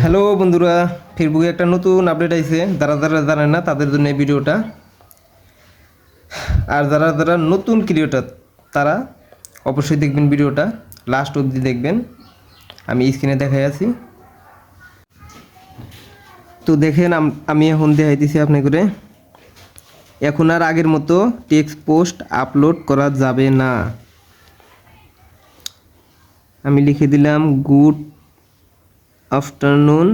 Hello বন্ধুরা, ফেসবুকে একটা নতুন আপডেট আইছে। যারা যারা জানেন না তাদের জন্য এই ভিডিওটা। আর যারা যারা নতুন ক্রিয়েটর তারা অবশ্যই দেখবেন ভিডিওটা, লাস্ট অবধি দেখবেন। আমি স্ক্রিনে দেখাই আছি, তো দেখেন আমি এখন দেখাইতেছি আপনি করে। এখন আর আগের মতো টেক্সট পোস্ট আপলোড করা যাবে না। আমি লিখে দিলাম গুড আফটারনুন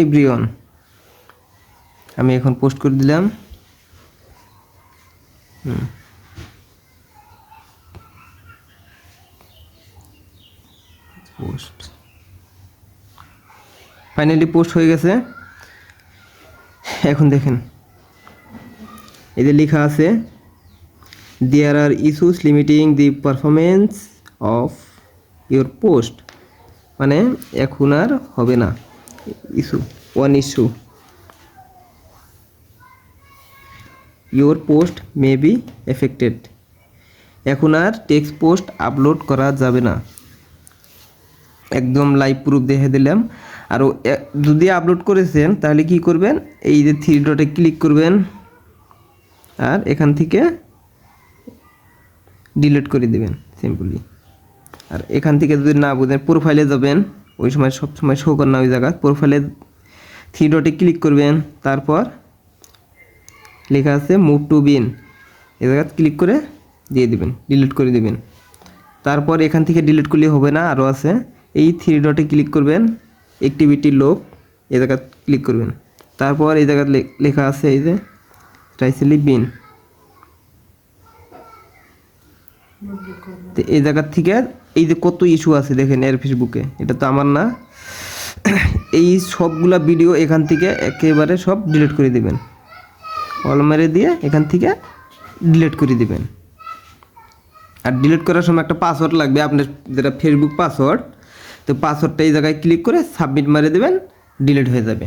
এভরিওয়ান। আমি এখন পোস্ট করে দিলাম। পোস্ট ফাইনালি পোস্ট হয়ে গেছে। এখন দেখেন এই যে লেখা আছে there are issues limiting the performance of your post, মানে এখন আর হবে না। One issue, your post may be affected. এখন আর টেক্সট পোস্ট আপলোড করা যাবে না। একদম লাইভ প্রুফ দেখে দিলাম। আর যদি আপলোড করেছেন তাহলে কি করবেন, এই যে থ্রি ডটে ক্লিক করবেন আর এখান থেকে ডিলিট করে দেবেন সিম্পলি। আর এখান থেকে যদি না বুঝেন প্রোফাইলে যাবেন, ওই সময় সব সময় শো করেন না ওই জায়গা। প্রোফাইলে থ্রি ডটে ক্লিক করবেন, তারপর লেখা আছে মুভ টু বিন, এই জায়গা ক্লিক করে দিয়ে দিবেন, ডিলিট করে দিবেন। তারপর এখান থেকে ডিলিট করলে হবে না, আরও আছে। এই থ্রি ডটে ক্লিক করবেন, অ্যাক্টিভিটি লোক, এই জায়গা ক্লিক করবেন। তারপর এই জায়গা লেখা আছে এই যে ট্রাইসেলি বিন, তো এই জায়গার থেকে এই যে কত ইস্যু আছে দেখেন এর ফেসবুকে, এটা তো আমার না। এই সবগুলা ভিডিও এখান থেকে একেবারে সব ডিলিট করে দিবেন, অল মেরে দিয়ে এখান থেকে ডিলিট করে দিবেন। আর ডিলিট করার সময় একটা পাসওয়ার্ড লাগবে আপনার, যেটা ফেসবুক পাসওয়ার্ড। তো পাসওয়ার্ডটা এই জায়গায় ক্লিক করে সাবমিট মারে দেবেন, ডিলিট হয়ে যাবে।